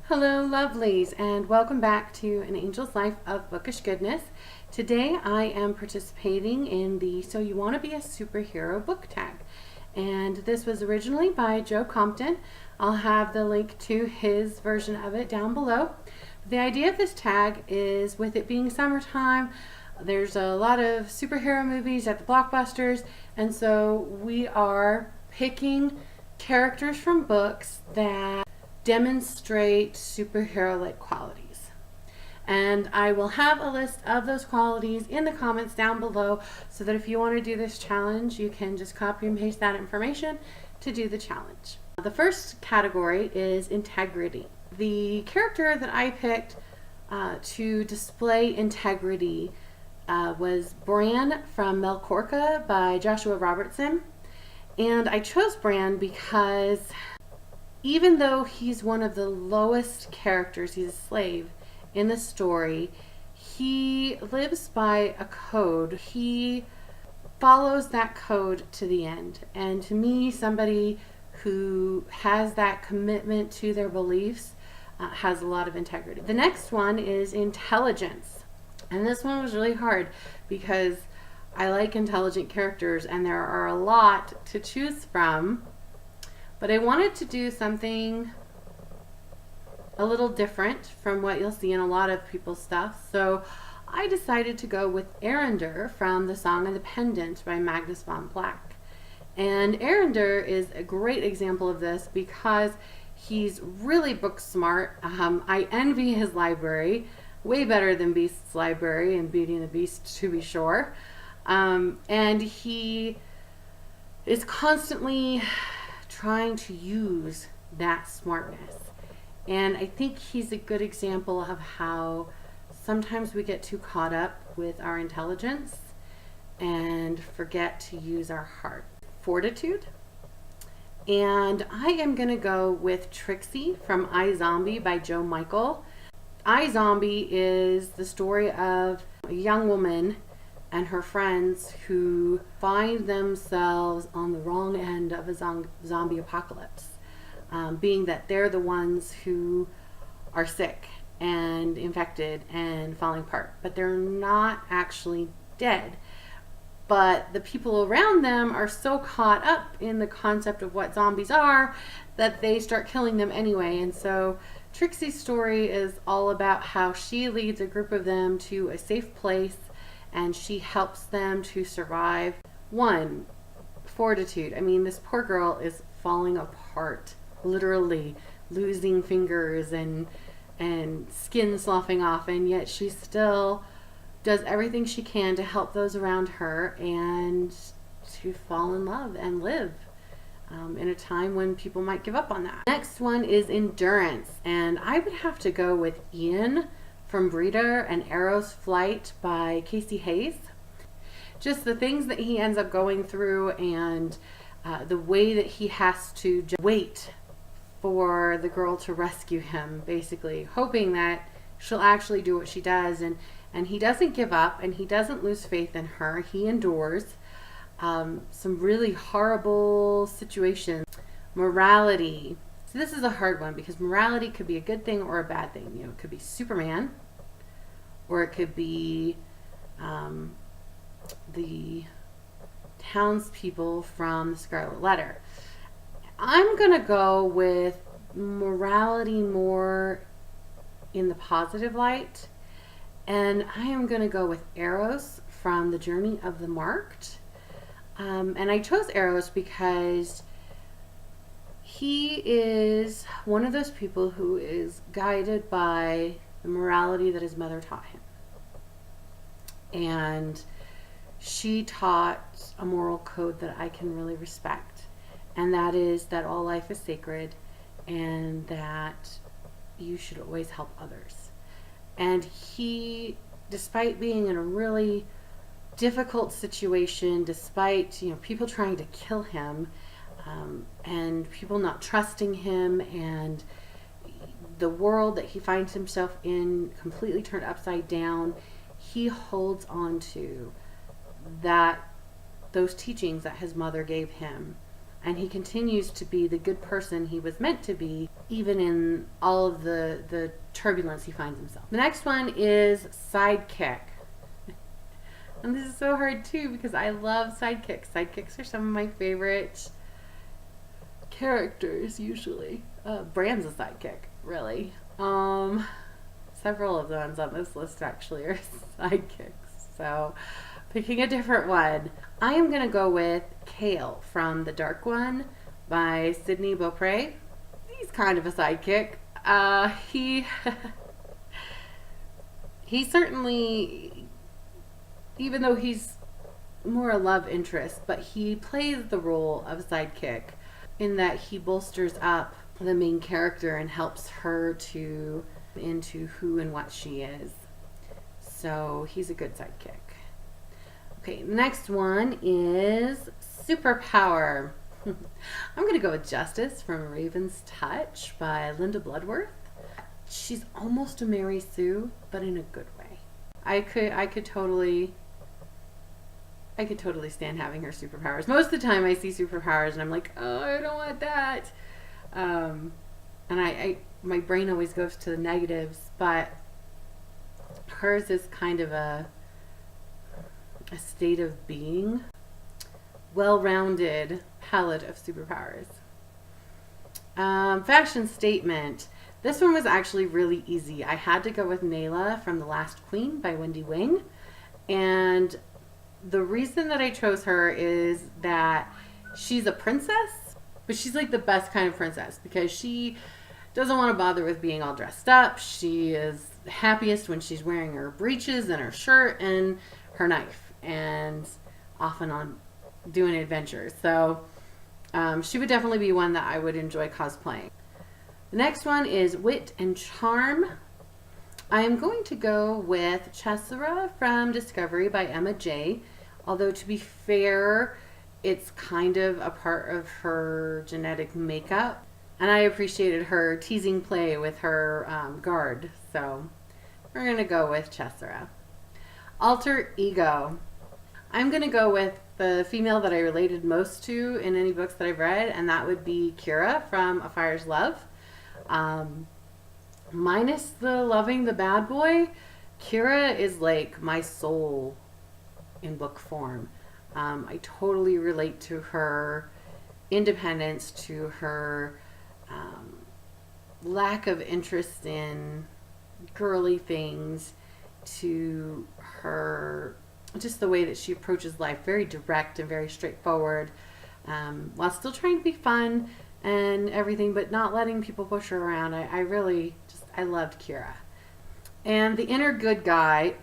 Hello lovelies, and welcome back to An Angel's Life of Bookish Goodness. Today I am participating in the So You Want to Be a Superhero book tag, and this was originally by Joe Compton. I'll have the link to his version of it down below. The idea of this tag is, with it being summertime, there's a lot of superhero movies at the blockbusters, and so we are picking characters from books that demonstrate superhero-like qualities. And I will have a list of those qualities in the comments down below, so that if you want to do this challenge, you can just copy and paste that information to do the challenge. The first category is integrity. The character that I picked to display integrity was Bran from Melkorka by Joshua Robertson. And I chose Bran because even though he's one of the lowest characters, he's a slave in the story, he lives by a code. He follows that code to the end. And to me, somebody who has that commitment to their beliefs has a lot of integrity. The next one is intelligence. And this one was really hard because I like intelligent characters and there are a lot to choose from. But I wanted to do something a little different from what you'll see in a lot of people's stuff. So I decided to go with Arender from The Song of the Pendant by Magnus von Black. And Arender is a great example of this because he's really book smart. I envy his library, way better than Beast's library and Beauty and the Beast, to be sure. And he is constantly trying to use that smartness. And I think he's a good example of how sometimes we get too caught up with our intelligence and forget to use our heart. Fortitude. And I am going to go with Trixie from iZombie by Joe Michael. iZombie is the story of a young woman and her friends who find themselves on the wrong end of a zombie apocalypse, being that they're the ones who are sick and infected and falling apart, but they're not actually dead. But the people around them are so caught up in the concept of what zombies are that they start killing them anyway. And so Trixie's story is all about how she leads a group of them to a safe place and she helps them to survive. One, fortitude. I mean, this poor girl is falling apart, literally losing fingers and skin sloughing off, and yet she still does everything she can to help those around her and to fall in love and live in a time when people might give up on that. Next one is endurance, and I would have to go with Ian from Breeder and Arrow's Flight by Casey Hayes. Just the things that he ends up going through and the way that he has to wait for the girl to rescue him, basically hoping that she'll actually do what she does, and he doesn't give up and he doesn't lose faith in her. He endures some really horrible situations. Morality. So this is a hard one because morality could be a good thing or a bad thing. You know, it could be Superman, or it could be the townspeople from the Scarlet Letter. I'm going to go with morality more in the positive light, and I am going to go with Eros from The Journey of the Marked. And I chose Eros because he is one of those people who is guided by the morality that his mother taught him. And she taught a moral code that I can really respect. And that is that all life is sacred and that you should always help others. And he, despite being in a really difficult situation, despite people trying to kill him, and people not trusting him, and the world that he finds himself in completely turned upside down, he holds on to those teachings that his mother gave him and he continues to be the good person he was meant to be, even in all of the turbulence he finds himself. The next one is Sidekick. And this is so hard too because I love sidekicks. Sidekicks are some of my favorite characters usually. Bran's a sidekick, really. Several of the ones on this list actually are sidekicks. So picking a different one. I am going to go with Kale from The Dark One by Sidney Beaupre. He's kind of a sidekick. He certainly, even though he's more a love interest, but he plays the role of a sidekick in that he bolsters up the main character and helps her to into who and what she is. So he's a good sidekick. Okay, next one is Superpower. I'm going to go with Justice from Raven's Touch by Linda Bloodworth. She's almost a Mary Sue, but in a good way. I could totally stand having her superpowers. Most of the time I see superpowers and I'm like, oh, I don't want that. And my brain always goes to the negatives, but hers is kind of a state of being. Well-rounded palette of superpowers. Fashion statement. This one was actually really easy. I had to go with Nayla from The Last Queen by Wendy Wing. And the reason that I chose her is that she's a princess, but she's like the best kind of princess because she doesn't want to bother with being all dressed up. She is happiest when she's wearing her breeches and her shirt and her knife and off and on doing adventures. So she would definitely be one that I would enjoy cosplaying. The next one is Wit and Charm. I am going to go with Chessera from Discovery by Emma J. Although to be fair, it's kind of a part of her genetic makeup. And I appreciated her teasing play with her guard. So we're going to go with Chessera. Alter Ego. I'm going to go with the female that I related most to in any books that I've read, and that would be Kira from A Fire's Love. Minus the loving the bad boy, Kira is like my soul in book form. I totally relate to her independence, to her lack of interest in girly things, to her just the way that she approaches life, very direct and very straightforward, while still trying to be fun and everything, but not letting people push her around. I really I loved Kira. And the inner good guy,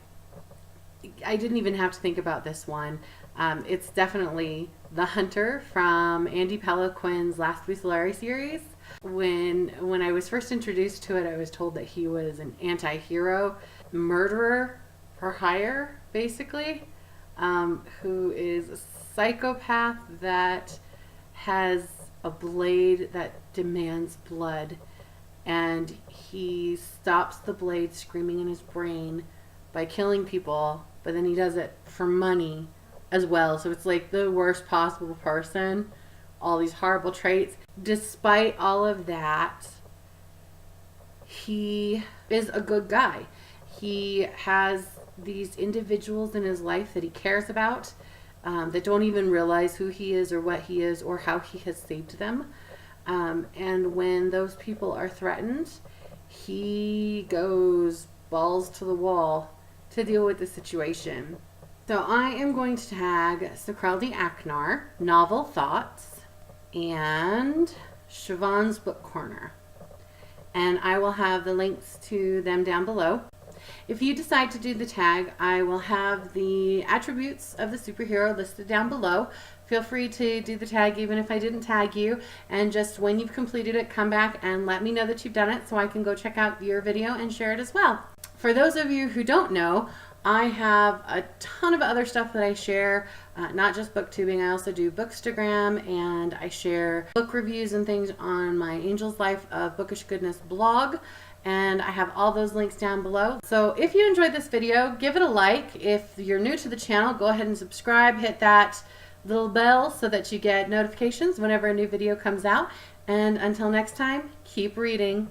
I didn't even have to think about this one. It's definitely the Hunter from Andy Peloquin's Last Fusilari series. When I was first introduced to it, I was told that he was an anti-hero, murderer for hire, basically, who is a psychopath that has a blade that demands blood, and he stops the blade screaming in his brain by killing people, but then he does it for money as well. So it's like the worst possible person, all these horrible traits. Despite all of that, he is a good guy. He has these individuals in his life that he cares about, that don't even realize who he is or what he is or how he has saved them. And when those people are threatened, he goes balls to the wall to deal with the situation. So I am going to tag Sokreldi Aknar, Novel Thoughts, and Siobhan's Book Corner. And I will have the links to them down below. If you decide to do the tag, I will have the attributes of the superhero listed down below. Feel free to do the tag even if I didn't tag you. And just when you've completed it, come back and let me know that you've done it so I can go check out your video and share it as well. For those of you who don't know, I have a ton of other stuff that I share, not just booktubing. I also do Bookstagram, and I share book reviews and things on my Angel's Life of Bookish Goodness blog. And I have all those links down below. So if you enjoyed this video, give it a like. If you're new to the channel, go ahead and subscribe. Hit that little bell so that you get notifications whenever a new video comes out. And until next time, keep reading.